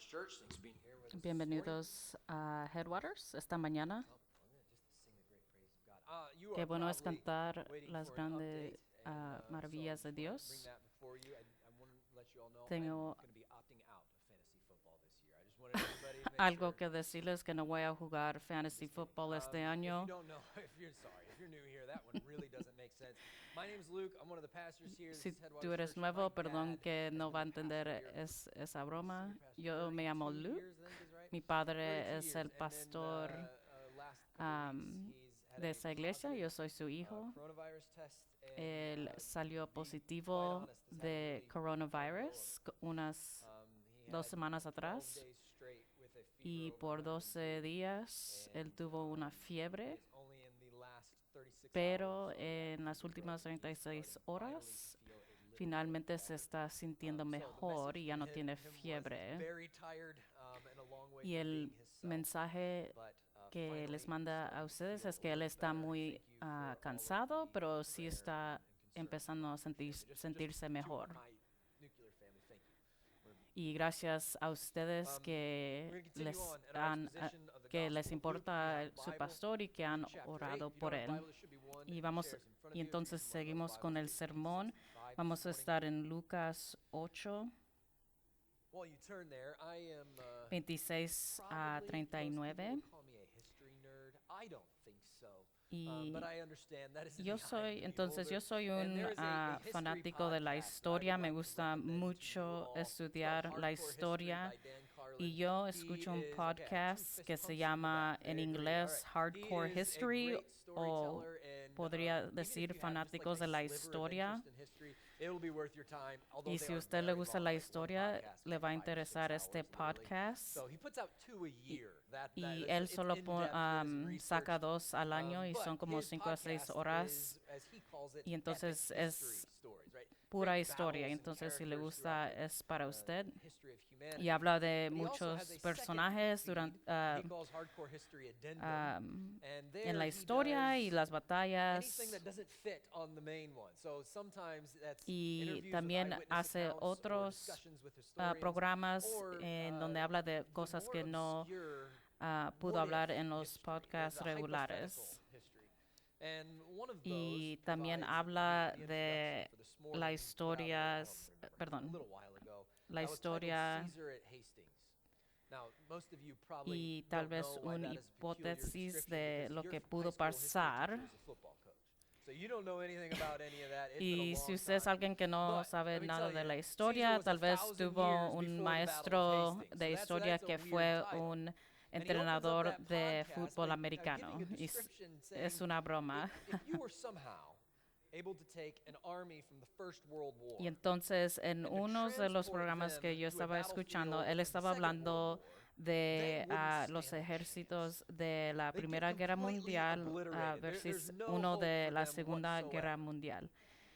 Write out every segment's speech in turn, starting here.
Headwaters Church. Thanks for being here with us this morning. Bienvenidos a Headwaters esta mañana. You Qué are bueno es probably cantar waiting las for an grandes update, and maravillas so de I just wanted to bring Dios. that before you. I wanted to let you all know Tengo I'm going to be opting out of fantasy football this year. I just wanted everybody to make algo sure. que decirles que no voy a jugar fantasy football este If año. you don't know, if you're new here, that one really doesn't make sense. My name's Luke. I'm one of the pastors here. This Si is Headwaters tú eres Church. nuevo, My perdón dad que has no been va a the pastor entender here esa for broma. senior pastor Yo me llamo 32 Luke. years, I think is right. Mi padre 32 es el years. pastor And then, last couple weeks, he's had de a esa iglesia. positive, Yo soy su hijo. coronavirus test, and Él salió to be quite positivo honest, has had a de really hard go coronavirus of it. unas He 2 had semanas 12 atrás. days straight with a fever Y over por 130, 12 días él and tuvo una it's fiebre, only in the last 36 pero hours that en las fever últimas broke, and he's 36 starting finally horas to feel a little bit finalmente se better. está sintiendo So the mejor message y ya from no tiene him was he's fiebre. very tired, and a long way Y from el being himself, mensaje but que finally les he's manda starting a to ustedes feel es a que él little está better. muy Thank you for all of cansado, the pero sí prayer está and concern empezando a for my family. sentirse to mejor. my nuclear family, thank you. Y gracias a ustedes We're que going to continue les on in our exposition of the que les Gospel of Luke. importa If you have a su Bible, pastor y que Luke han chapter 8. orado If you por don't have a él. Bible, there should be one Y vamos chairs in front of y you. If you entonces can loan one of seguimos those con el Bibles, sermón. Luke 65 Vamos this a morning. estar en Lucas 8, While you turn there, I am 26 a probably, most people 39. would call me a history nerd. I don't think so. Y But I understand that is in yo the eye soy, of the entonces beholder. yo soy And un there is a history fanático de la podcast that I historia. would Me like to gusta recommend to you mucho all. It's called estudiar la Hardcore History historia. by Dan Carlin. Y yo He escucho un is, okay, I have two podcast fist que se pumps in the llama back. en They agree. All inglés right. Hardcore He is a History great o storyteller, and podría even if decir you have just like fanáticos a de la sliver of historia. interest in history, it will be worth your time. Although Y they si a are usted le very gusta long, la like one historia, podcast, le like va a 5 or 6 interesar este hours, literally. podcast. So he puts out 2 a year. Y That's él it's solo in-depth. It is saca researched. 2 al año y But son como his 5 a 6 podcast horas. is, as he calls it, Y entonces epic es history stories, right? pura Great historia. battles and Entonces, si le characters gusta, throughout the, es para usted. history of humanity. Y habla de But he also muchos has a second personajes feed durante, he calls Hardcore History Addendum. And there en la he historia y does las batallas. anything that doesn't fit on the main one. So sometimes that's Y interviews with también eyewitness hace accounts or otros discussions with historians, programas or en donde habla de the cosas more que no obscure pudo what hablar if en los history, podcasts the regulares. hypothetical history. And one of Y those también provides habla the de introduction for this morning la put out, historia, I don't remember, a perdón, little while ago. la That was titled historia Caesar at Hastings. Now, most of you probably y tal don't vez know why una that is a peculiar hipótesis description, de because lo your que high pudo school history pasar. teacher is a football coach. So you don't know anything about any of that. It's been a Y long si usted es time. alguien que no But, sabe let me nada tell de you, la Caesar historia, was tal vez 1,000 tuvo years un before the Battle of maestro Hastings. de So historia that's a que weird fue title. un And he opens up entrenador that de podcast fútbol by americano. giving a Y description es saying, una broma. if you were somehow able to take an army from the First World War Y entonces en and to uno de los transport programas them que yo to a estaba escuchando, battlefield él of the estaba Second World hablando War, de they wouldn't los stand a ejércitos chance. de la They'd get Primera Guerra completely Mundial obliterated. versus There's no uno hope de for la them Segunda Guerra whatsoever. Mundial.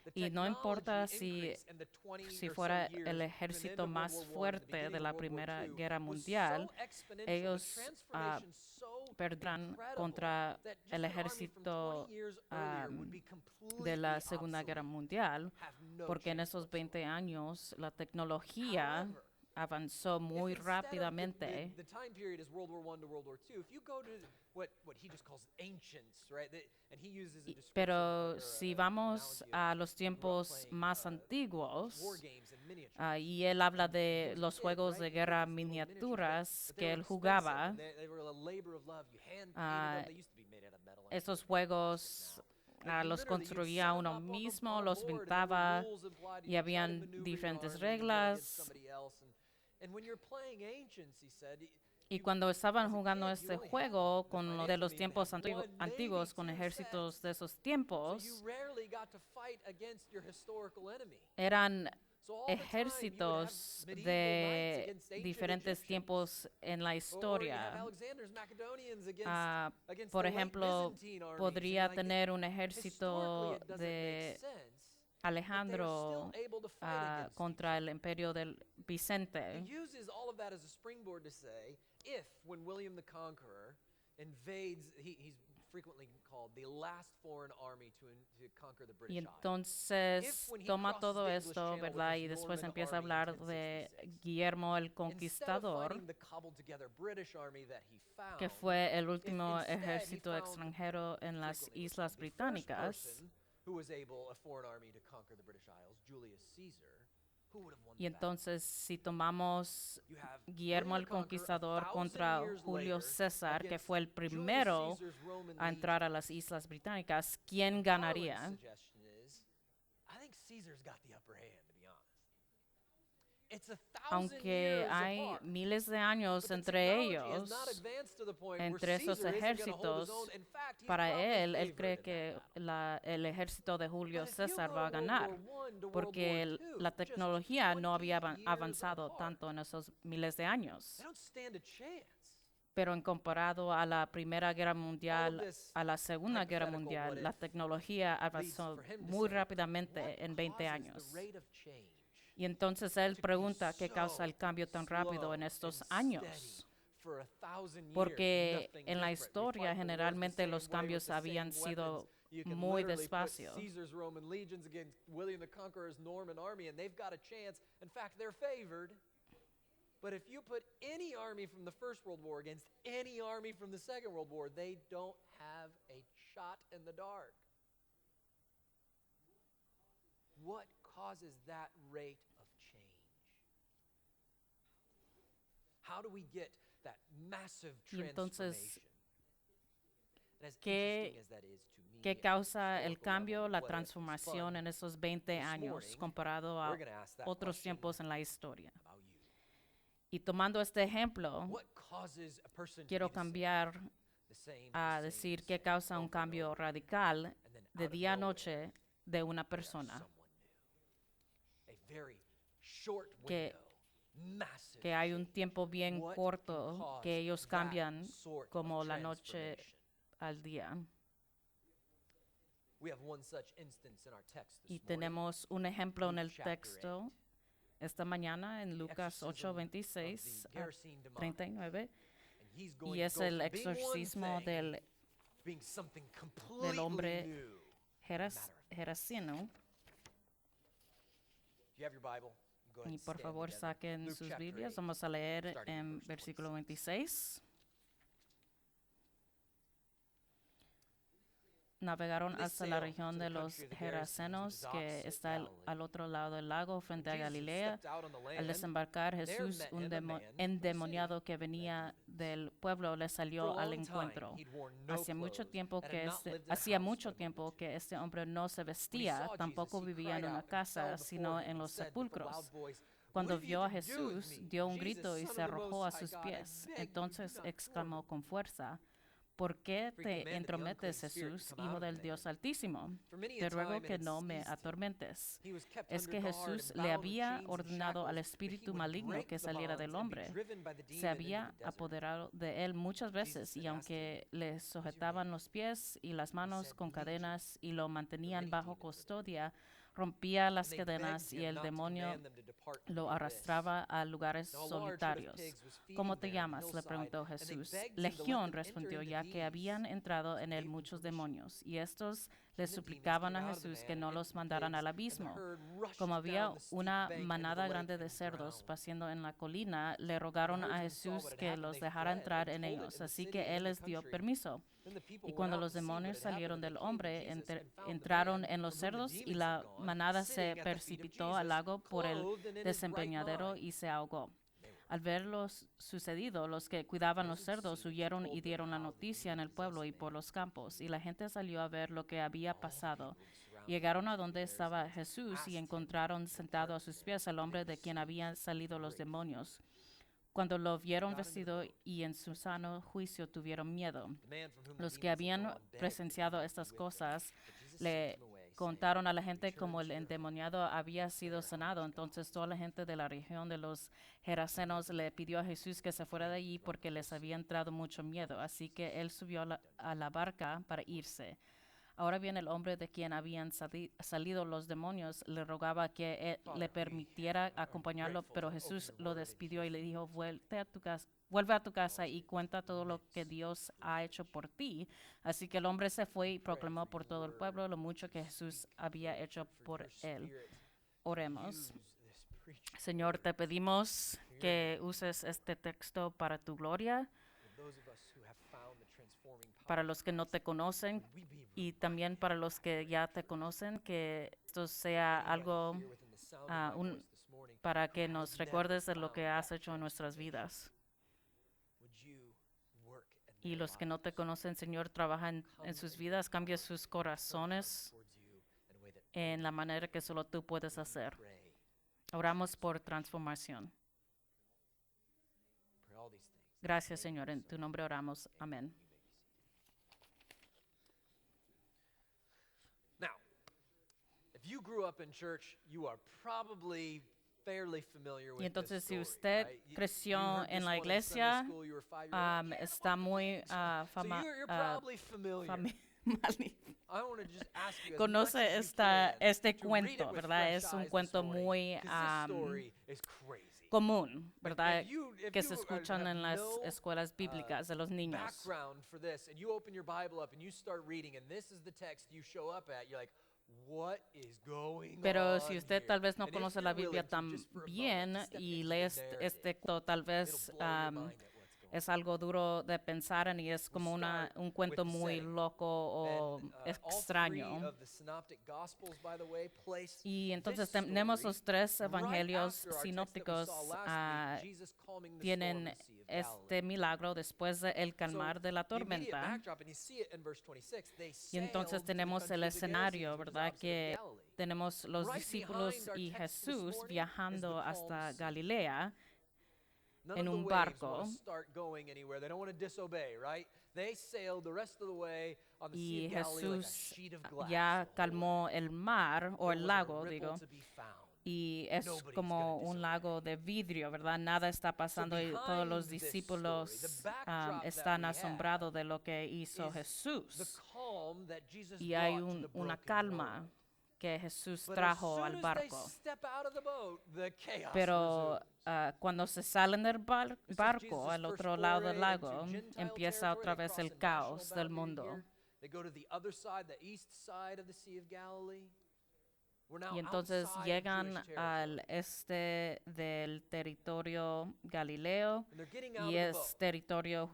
The Y no importa technology si, increase in the 20 si or so fuera years el from the ejército end of World más War I to the fuerte beginning de of la World War Primera II Guerra was Mundial, so exponential, ellos the transformation so perdrán incredible contra that just el an army from ejército 20 years earlier would be de la completely Segunda Guerra obsolete, Mundial, have no porque en chance esos 20 whatsoever. años la tecnología However, avanzó muy if instead of rápidamente. the time period is World War I to World War II, if you go to what he just calls ancients, right? And he uses a description Pero or si an vamos analogy a of los grew up tiempos playing, más war antiguos, games in miniature. y él habla de He was a los kid, juegos right? de You think guerra it's little miniatures, miniaturas but they que were él expensive, jugaba. and they were a labor of love. You hand painted Ah, them. They used to be made out of metal. I Esos think juegos now. los Literally, you'd construía set 'em uno up on mismo, a los board, and there were pintaba rules applied, and y you try to habían maneuver your diferentes army and win against reglas. somebody else. And when you're playing ancients, he said, Y cuando estaban as a jugando kid, you este only had juego the con financial de los means to tiempos have one, maybe antiguos, con two ejércitos sets. de esos So you tiempos, rarely got to fight against your historical enemy. eran So all the time, you would have ejércitos medieval knights de against ancient diferentes Egyptians. tiempos en la Or you have historia. Alexander's Macedonians against Por the late ejemplo, Byzantine armies. podría And, like, tener un historically, ejército it doesn't make de sense. Alejandro Able to fight against contra el imperio del He Vicente. uses all of that as a springboard to say, if when William the Conqueror invades, he's frequently called the last foreign army to conquer the Y British Isles. entonces when he toma crosses todo the English esto, Channel with ¿verdad? his Y después Norman empieza a army in hablar de 1066, Guillermo el instead of Conquistador, fighting the cobbled together British army that he found, que fue el último instead he ejército found extranjero en las frequently was Islas called the first Británicas. person who was able, a foreign army, to conquer the British Isles, Julius Caesar, who would have won Y the battle. entonces, si tomamos You have Guillermo William el the Conqueror, Conquistador 1,000 contra years Julio later, César, que against fue el Julius primero Caesar's Roman a entrar a legion. las Islas Británicas, ¿quién Carlin's ganaría? suggestion is, I think Caesar's got the upper hand, to be honest. It's 1,000 Aunque years hay apart. miles de años But the entre technology has ellos, not advanced to the point where entre esos Caesar isn't gonna hold his ejércitos, own. In fact, he's para probably él cree favored in que that battle. el ejército de Julio But if you César go va a to World ganar, War I to World porque War la II, just tecnología no 20 había years avanzado apart, tanto en esos miles de años. they don't stand a chance. Pero en comparado a la Primera Guerra All of Mundial, this a la Segunda Guerra hypothetical Mundial, what la if tecnología leads avanzó for him to muy say, rápidamente what en 20 causes años. the rate of change Y entonces él to be pregunta qué causa el so cambio tan rápido en slow estos and años. steady for 1,000 years, Porque nothing en la different? We historia fight the wars the generalmente same los way with cambios the same habían sido weapons. You can muy literally put despacio. Caesar's Roman legions against William the Conqueror's Norman army, and they've got a chance. In fact, they're favored. But if you put any army from the First World War against any army from the Second World War, they don't have a shot in the dark. What causes that rate of change? How do we get that massive Y entonces, transformation? And as ¿qué- interesting as that is to me, ¿Qué at the causa el historical cambio, level, la what if it's transformación fun? en esos 20 This años morning, comparado a we're gonna ask that otros question tiempos en la historia? about you. Y tomando este ejemplo, What causes a person to quiero be the same, cambiar the same, a the decir same, qué causa un over and cambio over, radical and then de out of día a nowhere, noche de una they are persona. someone new. A very short Que- window, massive Que hay un change. tiempo bien What corto can que cause ellos that cambian sort of como la noche transformation? al día. We have one such instance in our text this Y morning. tenemos un ejemplo en Luke el chapter texto esta mañana en Lucas Exorcism 8, of the 26 a Gerasene demonic. 39. And he's going Y to es go el from being one exorcismo thing, del being something completely hombre new. Geraseno. Do you have your Bible? Go ahead Y and por stand favor together. saquen Luke sus chapter Biblias. 8, Vamos a leer starting in en verse versículo 26. 26. Navegaron They hasta la sailed región to de the los country of the Gerasenes, Gerasenos, which is que opposite está Galilee. al otro lado del lago, frente a Jesus had Galilea. stepped out on the Al land. desembarcar There Jesús, met un him a man from the endemoniado city, que venía Demons. del pueblo le For a salió al long time, encuentro. he'd worn no Hacía mucho clothes tiempo and que had not lived in a hacía house mucho but a tiempo multitude. que este hombre no se When he vestía, saw tampoco Jesus, he vivía en cried una out and casa, fell sino before him en and los said with a loud sepulcros. voice, Cuando "What have you vio a to do with Jesús, me, dio un Jesus, grito y Son se of the arrojó Most a High sus God? I pies. beg you, do Entonces not torment exclamó me." con fuerza, ¿por qué For he te commanded the entrometes, unclean spirit to Jesús, come out hijo of the del man. Dios Altísimo? For many Te a ruego time que it had no me seized him. atormentes. He was kept Es under que guard Jesús and le bound with había chains and ordenado al shackles, but he espíritu would maligno break que the saliera bonds del and be hombre. driven by the Se demon into había the desert. apoderado de él muchas veces said, y aunque le sujetaban los pies y las manos said, con "Legion, cadenas y lo mantenían many bajo demons were custodia, rompía And las they begged cadenas y him el not to demonio command them to depart from lo the abyss. arrastraba a lugares Now a large herd of solitarios. pigs was feeding ¿Cómo te there on the llamas?, le hillside, preguntó and they Jesús. begged him to let Legión, them enter respondió, into ya these. que habían entrado en él Gave them muchos permission. demonios, y estos le And the demons suplicaban came a out of the Jesús man que and no entered los the mandaran pigs, al and the abismo. herd rushed Como había down the steep una bank into manada the grande lake de and cerdos drowned. paciendo en la colina, le rogaron a herdsmen saw Jesús what had que happened, los they dejara fled entrar and en told it ellos, in the así city que and in él the les dio country. permiso. Then the people Y went cuando out los to see what demonios had happened, salieron and they del came to hombre, Jesus and found the entraron man en los from whom the cerdos y demons la had gone, manada sitting se at the feet of precipitó al Jesus, lago por el clothed and in his right desempeñadero mind. y se ahogó. They were Al ver lo sucedido, los que cuidaban los Those cerdos who huyeron y told them dieron la how the noticia en el demon-possessed pueblo y man por los campos, y healed. la gente salió a ver lo que había All the pasado. people surrounded Llegaron him a from donde the estaba Gerasenes and Jesús y asked him encontraron to sentado a depart sus from pies them, al and they hombre de quien habían received salido los great demonios. Cuando lo vieron got into the vestido boat. y en su sano juicio tuvieron miedo. The man from whom the Los que demons had habían gone begged presenciado him to estas be with them. cosas But Jesus le sent him away, saying, contaron a la gente "Return como to el your home endemoniado había sido and sanado. honor God." Entonces toda la gente de la región de los Gerasenos le pidió a Jesús que se fuera de allí porque les había entrado mucho miedo. Así que él subió a la barca para irse. Ahora bien, el hombre de quien habían salido los demonios le rogaba que le permitiera acompañarlo, pero Jesús lo despidió y le dijo, vuelve a tu casa y cuenta todo lo que Dios ha hecho por ti. Así que el hombre se fue y proclamó por todo el pueblo lo mucho que Jesús había hecho por él. Oremos. Señor, te pedimos que uses este texto para tu gloria, para los que no te conocen y también para los que ya te conocen, que esto sea algo para que nos recuerdes de lo que has hecho en nuestras vidas. Y los que no te conocen, Señor, trabajan en sus vidas, cambia sus corazones en la manera que solo tú puedes hacer. Oramos por transformación. Gracias, Señor. En tu nombre oramos. Amén. Now, if you grew up in church, you are probably fairly familiar with Y entonces, this si story, usted right? You creció heard en this la one in Sunday iglesia, school, you were 5 years old. está muy So you're probably familiar. I want to just ask you as much Conoce as you can este to read it cuento, with ¿verdad? fresh Es un eyes cuento this morning, muy 'cause this story is crazy. común, ¿verdad? If Que you se escuchan have en las no, escuelas bíblicas de los niños. background for this, and you open your Bible up and you start reading, and this is the text you show up at, you're like, what is going Pero on si usted here? tal vez no And if conoce you're la willing Biblia to, tan just for a bien moment, step y into lee the este narrative, texto, tal vez it'll blow your mind at what's going es algo duro de pensar en y es como un cuento muy loco o And, extraño. all three of the synoptic gospels, by the way, place Y entonces this tenemos story los tres right evangelios after our text that we sinópticos saw last week, Jesus calming the storm tienen in the Sea of este Galilee. milagro después del calmar de la The immediate tormenta. backdrop, and you see it in verse 26, they Y entonces sailed to the tenemos el country of the escenario, Gerasenes, which is ¿verdad? opposite of Que Galilee. tenemos los Right discípulos behind our y text this Jesús morning viajando is the hasta calm sea. Galilea None en of the un waves barco. want to start going anywhere. They don't want to disobey, right? They sailed the rest of the way on the Sea Y of Galilee like a Jesús sheet of glass. ya the whole calmó way. el mar o There el wasn't a lago, ripple digo, to be found. y es Nobody's como gonna un disobey. lago de vidrio, ¿verdad? Nada está pasando y todos los behind this discípulos story, the backdrop that están we asombrados have de lo que hizo is the Jesús. calm that Jesus Y hay brought to the una broken calma world. que Jesús But as trajo soon al as barco. they step out of the boat, the chaos Pero resumes. cuando se salen del This is barco Jesus' al first otro lado del foray lago, into Gentile empieza otra territory. They vez cross el a national caos del boundary mundo. here. They go to the other side, the east side of the Sea of Galilee. We're now Y entonces outside llegan Jewish territory. al este del territorio Galileo And they're getting out y of the es boat. territorio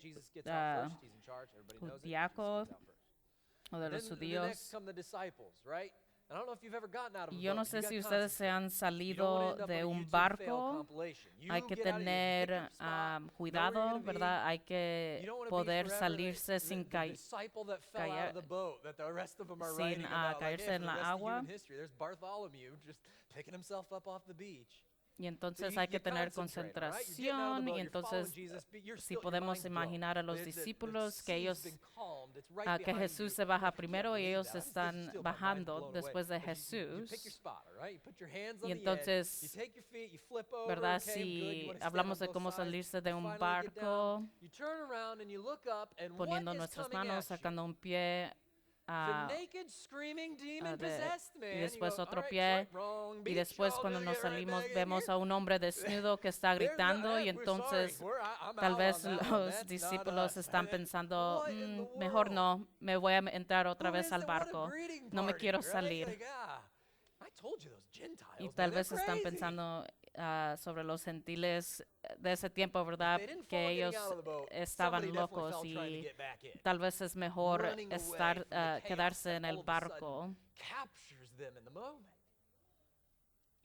Jesus gets out first. He's in charge. Everybody knows it. Jesus judíaco gets out first. o de los Then next judíos. come the disciples, right? And I don't know if you've ever gotten out of a Y yo boat, no but you sé gotta si ustedes se han concentrate. You don't wanna salido end up de on a un YouTube fail barco. compilation. You Hay que get out of here, you pick tener your spot, know where cuidado, you're gonna be. ¿verdad? Hay You que don't wanna be poder forever salirse sin the caer. disciple that fell out of the boat, that the rest of them are sin, writing about, like, caerse hey, en for the la rest of agua. human history, there's Bartholomew just picking himself up off the beach. Y entonces So hay que you tener concentrate, all right? You're getting out of the concentración boat, y you're following entonces Jesus, but you're si still, your podemos mind's blown. imaginar a los The discípulos que sea's ellos been calmed, it's right que behind Jesús you. se baja I can't primero y believe ellos that. están Still, my mind's bajando blown away. después de But you pick your Jesús. spot, all right? You put your hands on Y the edge, entonces, you take your feet, you flip over, ¿verdad? okay, good, you Si wanna stand hablamos on de both cómo sides, salirse de you un finally get down, barco, you turn around and you look up, and what poniendo is nuestras coming manos, at you? sacando un pie, The naked, screaming, de- demon-possessed man. y después You go, otro "All right, pie, swipe wrong, y beach, después y'all cuando gonna nos get right salimos back in vemos here?" a un hombre desnudo que está There's no- gritando y hey, we're sorry, entonces I'm tal out vez on that one. los That's not discípulos us." están pensando, What in the mejor world? no, me voy a entrar otra Who vez is al that? What a barco, greeting no me party, quiero right? salir. Like, I told you those Gentiles, Y man, tal they're vez están crazy. pensando sobre los gentiles de ese tiempo, ¿verdad? They didn't fall Que getting ellos out of the boat. estaban Somebody definitely locos fell trying to y get back in. tal vez es mejor Running away estar, from the chaos quedarse that en all el of a sudden barco. captures them in the moment.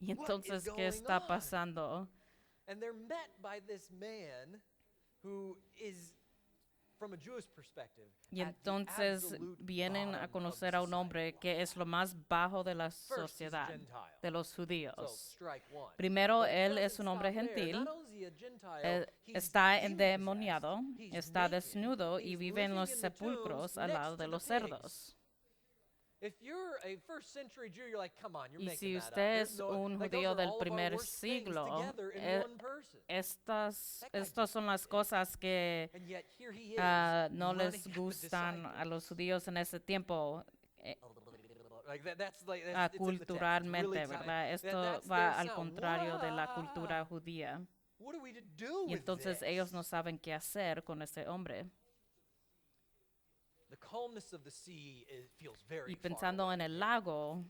Y What is entonces, ¿qué going está on? pasando? And they're met by this man who is, from a Jewish perspective, Y at the entonces absolute vienen a bottom of conocer a un society. hombre que es lo más bajo de la First, he's a sociedad, Gentile. de los So, judíos. strike one. Primero, But it él doesn't es un hombre stop there. gentil, Not only is he a Gentile, he's está demon-possessed. endemoniado, He's está naked. desnudo y He's vive en living los in the tombs sepulcros al next lado to de the los pigs. cerdos. If you're a first century Jew, you're like, come on, you're Y making si that up. usted There's es no, un like, those judío are del all of our primer worst things siglo, together in one person. That guy estas son las cosas que And yet here he is, no running les at the gustan a los disciples. judíos en ese tiempo, Like that's like it's in the text. It's really culturalmente, tiny. ¿verdad? Esto That's va their al sound. contrario de la Wow. cultura judía. What are we to do Y with entonces ellos no this? saben qué hacer con ese hombre. The calmness of the sea feels very Y far pensando away. en el lago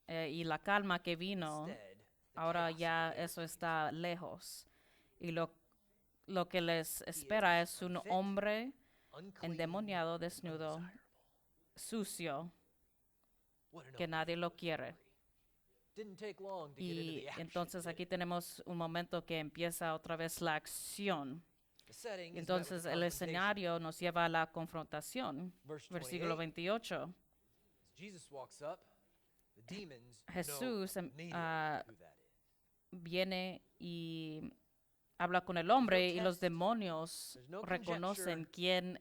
y la calma que vino, Instead, the ahora chaos of ya the eso river está lejos. Y lo que les espera es un unfit, hombre unclean, endemoniado, and desnudo, undesirable. sucio, What an que nadie lo quiere. Didn't take long to get into Y the action, entonces did aquí it? tenemos un momento que empieza otra vez la acción. The setting is met with Entonces a el confrontation. escenario nos lleva a la confrontación. Verse Versículo 28. 28. As Jesus walks up, the demons Jesús know immediately who that is. viene y habla con el hombre y los test. demonios There's no reconocen conjecture. quién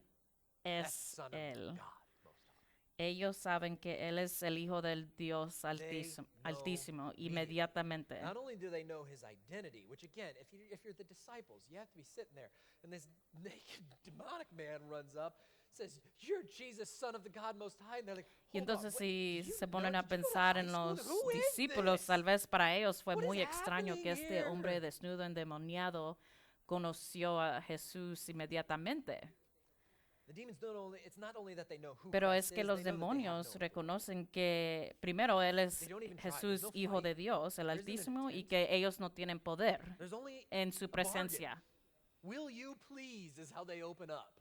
That's es Son of él. God, Most High. Ellos saben que él es el hijo del Dios They altísimo, know inmediatamente. Not only do they know his identity, which again, if you're the disciples, you have to be sitting there, and this naked demonic man runs up, says, "You're Jesus, Son of the God Most High," and they're like, Y "Hold on, entonces wait, si did you se know- ponen a did you go to pensar high en school? los Who is discípulos, this?" tal vez para ellos fue What is muy extraño que happening este hombre here? desnudo endemoniado conoció a Jesús inmediatamente. The demons don't only, it's not only that they know who Pero Christ es que is, los they know that they have demonios no authority. reconocen que primero Él es They don't even try. Jesús, There's no Hijo de fight. Dios, el There isn't an Altísimo, y attempt. que ellos no tienen poder There's only en su a bargain. presencia. Will you please is how they open up.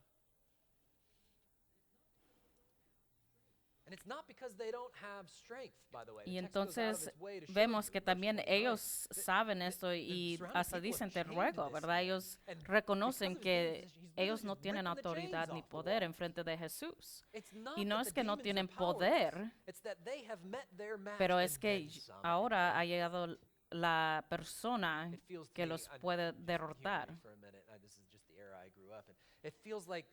And it's not because they don't have strength, by the way. The Y text goes out of entonces its way to show vemos you que in verse también 29 ellos that saben esto the y surrounding hasta people dicen have te chained ruego, this ¿verdad? man. Ellos And reconocen because of his que demon possession, he's ellos no just tienen ripping the autoridad chains ni off the poder wall. en frente de Jesús. It's not Y no that es the que no demons are tienen powerless. poder, It's that they have met their match pero and es que then some. ahora ha llegado la persona It feels to que me, los I'm- puede just humor me derrotar. for a minute. This is just the era I grew up in. It feels like,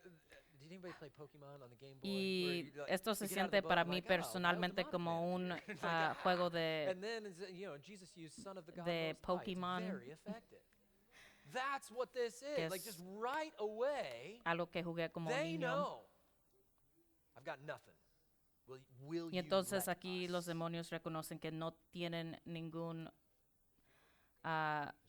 did anybody play Pokemon on the Game Boy? Where Y you, like, esto se you get out of the siente boat para and mí like, oh, wild personalmente demonic como man un here. It's like, juego de And then, Jesus used Son of the God de Most High. It's Pokemon. very effective. That's what this Que is. Like, es just right away, algo que jugué como they niño. know. I've got nothing. Will Y you entonces let aquí us? los demonios reconocen que no tienen There's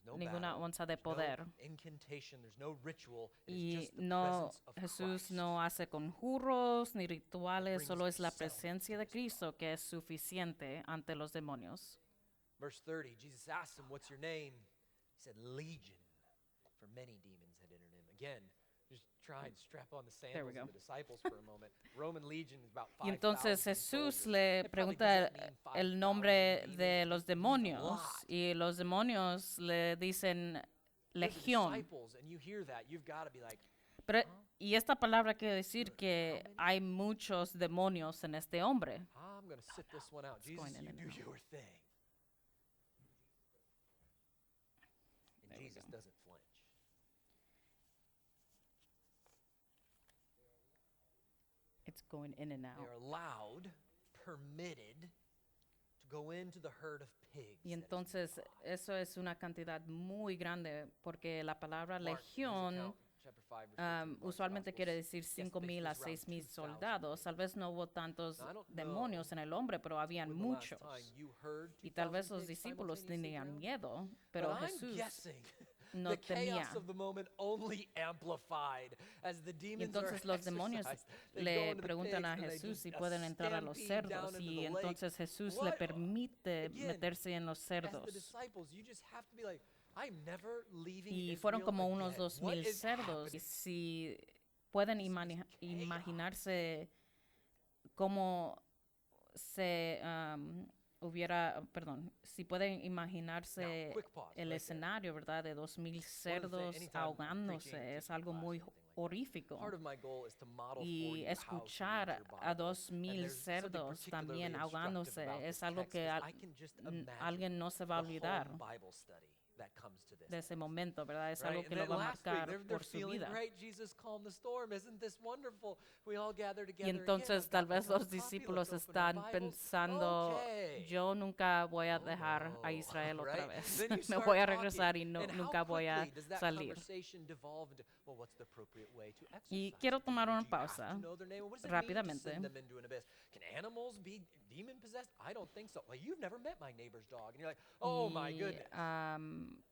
no ninguna battle, onza de there's no poder. incantation, there's no ritual. It is Y just the no, presence of Jesús Christ. no hace conjuros ni rituales, brings solo es la settlement presencia to de his Cristo que es suficiente ante los demonios. Verse 30, Jesus asked him, "What's your name?" He said, "Legion," for many demons had entered him. Again, just try and strap on the There we sandals of go. the disciples for a moment. Roman legion is about 5,000 Y entonces Jesús soldiers. le It probably pregunta doesn't mean el 5,000 nombre demons. de It los means a demonios lot. y los demonios le dicen They're the legión. disciples, and you hear that, you've got to be like, Pero, y esta palabra quiere decir que hay muchos demonios en este hombre. I'm going to sit this one out. Jesus, going in you and do out. your thing. And There we Jesus go. doesn't flinch. It's going in and They out. are allowed, permitted, to go into the herd of pigs. Y that is entonces God. eso es una cantidad muy grande porque la palabra Mark, in his legión account, chapter 5, verse 13 of Mark's usualmente quiere Gospels, decir yes, they 5,000 a was around 6,000 2,000 soldados. Tal vez no hubo tantos Now, I don't demonios en el hombre, pero habían when the last muchos. time you heard Y tal 2,000 vez los pigs discípulos simultaneously tenían growl? miedo, But pero I'm Jesús guessing no the chaos temía. of the moment only amplified as the Y demons entonces are los demonios exorcised. They go le into the preguntan pigs a and they Jesús just si pueden entrar a los stampede down cerdos into y the lake. entonces Jesús le What? permite Again, meterse en los As cerdos. the disciples, you just have to be like, I'm never leaving Y Israel fueron como unos again. 2,000 What is cerdos. Y happening? si pueden This is chaos. imaginarse cómo se si pueden imaginarse Now, quick pause el right there. escenario, ¿verdad? De 2,000 cerdos anytime preaching, ahogándose, es algo class, muy something like that, horrífico. Part of my goal is to model for Y you how to escuchar read your a Bible. 2,000 And there's something cerdos particularly también instructive ahogándose about es this algo text, que 'cause I can just imagine alguien no se va a the home olvidar. Bible study that comes to this. de ese momento, ¿verdad? Es Right? algo And que lo then va a last week, marcar they're por su feeling vida. great. Jesus calmed the storm. Isn't this wonderful? We all gather Y together again. entonces I've tal got my vez cup of los coffee. discípulos Let's open our están Bibles. pensando, Okay. yo nunca voy a Oh, dejar a no, Israel otra right? vez. Then you Me start voy a talking, regresar y no, and how nunca voy a quickly does that salir. conversation devolve into, well, what's the appropriate way to Y exorcise quiero a tomar demon? una Do you have pausa to know their name? What does it mean to rápidamente. send them into an abyss? Can animals be demon possessed? I don't think so. Well, you've never met my neighbor's dog, and you're like, oh my Y goodness. am,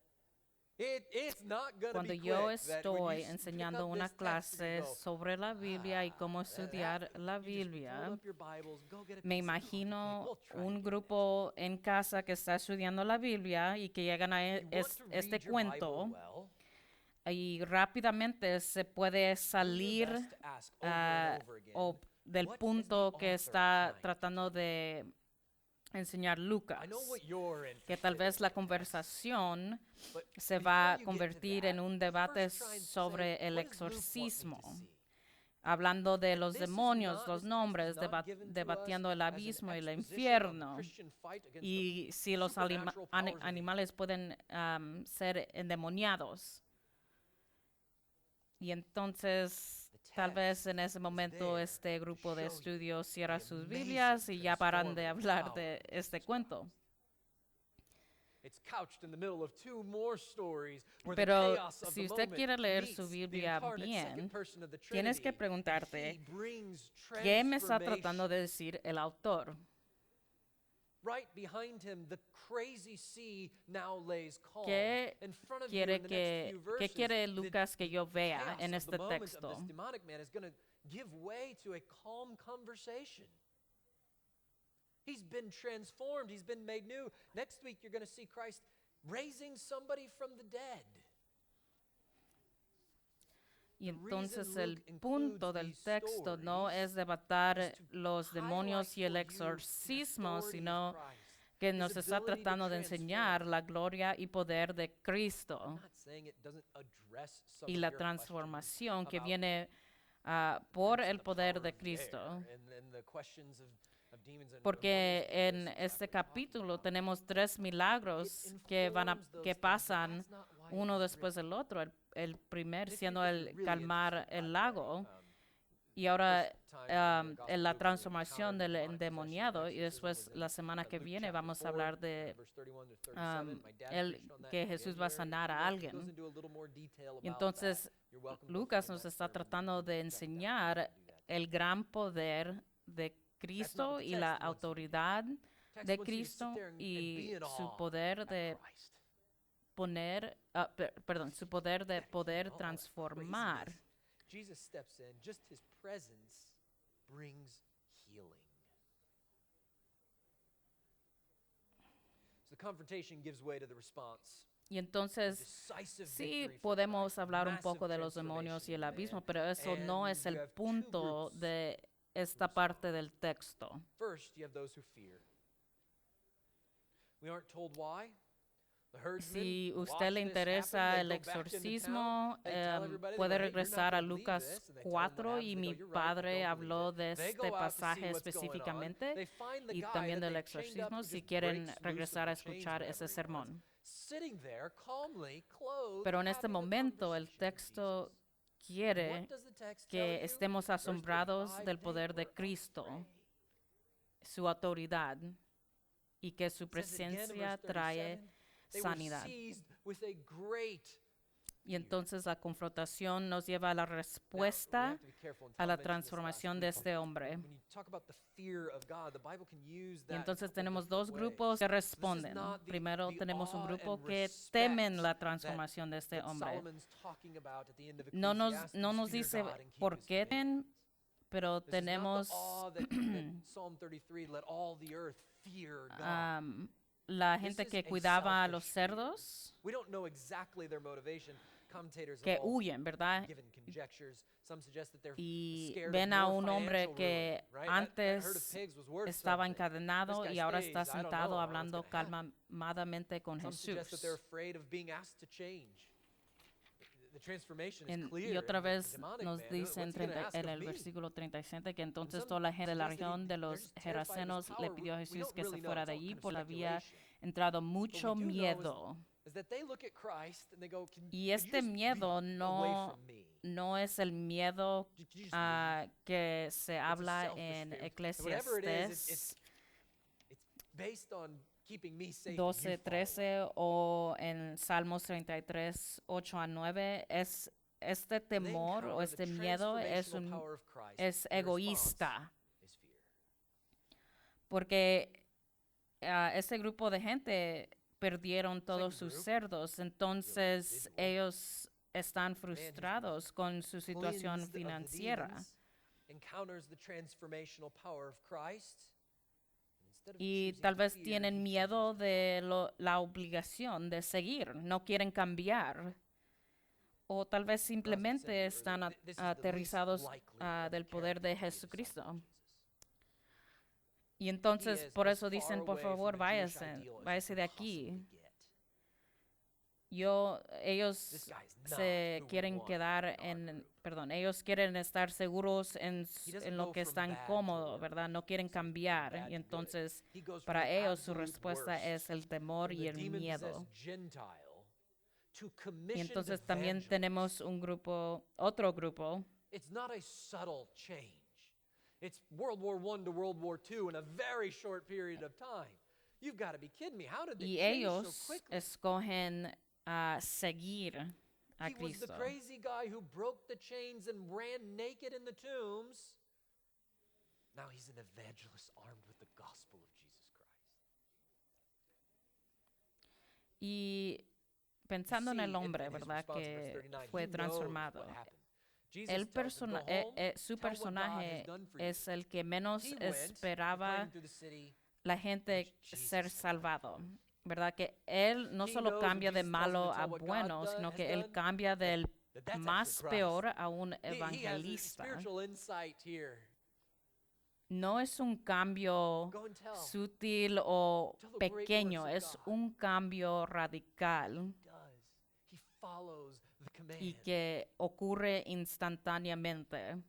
It's not gonna cuando be yo quick that when estoy you pick enseñando up una this text and you clase go, sobre la Biblia y cómo that- estudiar la you just Biblia, fold up your Bibles, go get a me piece of coffee cake. imagino We'll try un again grupo en casa que está estudiando la Biblia y que llegan a next week. You want to este read your cuento Bible well, y rápidamente se puede do your salir best to ask over ah, and over again, o del what is the punto que author está trying to tratando de enseñar Lucas, I know what you're que tal interested vez in, la conversación but se before va a you get to convertir that, en un let's debate first try and sobre say, el what does Luke want me to exorcismo, see? hablando de los This is demonios, not- los this nombres, text is not given to us debatiendo el as an abismo y el exposition of the infierno, Christian fight against the y si los supernatural powers of the animales pueden ser endemoniados. Y entonces, tal vez en ese momento este grupo de estudios cierra sus Biblias y ya paran de hablar de este cuento. It's couched in the middle of two more stories where Pero the chaos of si the usted moment quiere leer meets su the Biblia incarnate second bien, person of the tienes que Trinity. preguntarte, He brings ¿qué me está tratando transformation. de decir el autor? Right behind him, the crazy sea now lays calm. ¿Qué In front of you quiere in the next few ¿Qué verses, quiere the Lucas que yo vea chaos en of este the moment of texto? this demonic man is going to give way to a calm conversation. He's been transformed. He's been made new. Next week, you're going to see Christ raising somebody from the dead. Y The entonces reason el Luke punto includes del these texto no stories es debatar is to los demonios highlight y el for you the exorcismo, authority of sino Christ, que his nos está ability to tratando de enseñar transform. la gloria y poder de I'm Cristo not saying it doesn't address some y of la your transformación que about viene por questions el of the poder power de of the Cristo. air and the questions of demons and Porque demonios en that este we're talking capítulo about. tenemos 3 milagros It que informs those que things, but pasan that's not why it uno was después written. del otro. El primer And if siendo you're el really calmar interested, by el the lago way, y ahora first time in the Gospel en of la Luke, we transformación del encountered demonic endemoniado possession y and exorcism después was in, la semana que Luke viene chapter vamos a 4, hablar de verse 31 to 37. My dad el preached on that que in Jesús va a January. sanar a He goes alguien. into a little more detail Y about entonces that. You're welcome to go Lucas find nos that está sermon. tratando de Check that out enseñar and do that. el gran poder de Cristo the y text la wants you to autoridad Text de wants you to sit Cristo there and y be in su awe poder at de Christ. perdón, su poder de poder Oh, at transformar. craziness. Jesus steps in. Just his presence brings healing. So the confrontation gives way to the response. Y entonces Decisive sí victory for podemos Christ, hablar un massive poco de los demonios y el transformation abismo, in pero man. eso no And es you el have two punto groups de esta parte del texto. First, you have those who fear. We aren't told why. The herdsmen Si watch usted le this interesa happen, el they go back into exorcismo, town, they tell everybody, they puede go, "Hey, you're not regresar a gonna believe Lucas this," and they tell them what 4 happens, y and they mi go, "You're right, we padre don't habló believe it." de They este go out to see pasaje what's going on. específicamente They find the y guy también that del they've chained up exorcismo who si just quieren breaks loose regresar a of the chains escuchar whenever ese he sermón. wants, sitting there calmly, clothed, Pero en este having a momento el conversation with texto Jesus. quiere What does the text tell que you? estemos Verse asombrados 35, del they poder de were Cristo, afraid. su autoridad y que su It says it again in presencia verse trae 37, they were sanidad. seized with a great Y entonces la confrontación nos lleva a la Now, we respuesta have to be careful, and a Tom la mentioned this last transformación week. de este hombre. When you talk about the fear of God, the Bible can use Y that in a entonces couple tenemos different dos ways. grupos que responden. not the- Primero the tenemos un awe grupo and que respect temen la that- transformación de este that hombre. Solomon's talking about at the end of No nos Ecclesiastes, fear dice God and keep por his qué commandments. pero This is not tenemos the awe that Psalm 33, let all the earth fear God. la This gente is que a cuidaba a los selfish fear. cerdos We don't know exactly their motivation. Commentators que have all huyen, ¿verdad? given conjectures. Some suggest that they're Y scared ven of a more un hombre financial que ruin, right? That herd of antes pigs was worth estaba something. encadenado This guy y ahora stays, está I don't sentado know what's hablando gonna happen. calmadamente con Some suggest that they're Jesús. afraid of being asked to change. the transformation is Y clear otra in the vez demonic nos man. dice What's he gonna ask en of el me? versículo 37 que entonces some toda la gente de la suggests that región de they're los just terrified of his Gerasenos le power. pidió a We Jesús don't que se really know. fuera It's de all allí, kind of porque había speculation. entrado What we mucho do know miedo. is that they look at Christ and they go, Y could you este just be miedo away no, from me? no es el miedo Could you just leave? que se It's a habla selfish en fear. Whatever it is, Eclesiastés it's based on keeping me safe and you 12, far away. 13 o en Salmos 33, 8 a 9, es este They temor o encounter este the miedo transformational power of Christ. es Their response egoísta, is fear. porque ese grupo de gente perdieron todos sus group cerdos, entonces individual. ellos están frustrados con su situación Cleansed of the financiera. demons, encounters the transformational power of Christ. Instead of Y choosing tal to vez fear, tienen he miedo chooses de la obligación de seguir, no quieren cambiar. O tal vez simplemente están this is the least aterrizados likely of del the poder de character to be a disciple Jesucristo. of Jesus. Y entonces He is por as eso far dicen, por away favor, from the Jewish váyase, ideal as you váyase can de possibly aquí. get. Ellos This guy is not se who we quieren want quedar in our group. perdón, ellos quieren estar seguros He doesn't lo go que from están bad to cómodos, worse. ¿verdad? No quieren He goes from cambiar. bad Y to good. entonces He goes from para the ellos su absolute respuesta worst, es el temor from y the el miedo. demon-possessed Gentile to Y commissioned entonces también evangelists. tenemos otro grupo. It's not a subtle change. It's World War I to World War II in a very short period of time. You've got to be kidding me. How did they Y change so ellos quickly? escogen seguir a He was the Cristo. crazy guy who broke the chains and ran naked in the tombs. Now he's an evangelist armed with the gospel of Jesus Christ. Y You pensando en see el hombre, in his ¿verdad? response, verse Que 39, fue he knows transformado. what happened. Jesus tells him, "Go home, Su tell what God has personaje done for you." es el que menos He went, esperaba proclaimed through the city, la gente which Jesus ser had salvado. done. ¿Verdad? Que él no He solo knows cambia when de Jesus tells him malo to a tell what God bueno, sino has que él done, cambia del that's más actually Christ. peor a un He has a evangelista. spiritual insight here. No es un cambio Go and tell. sutil o Tell the great pequeño, works of es God. un cambio radical He does. He follows the command. y que ocurre instantáneamente.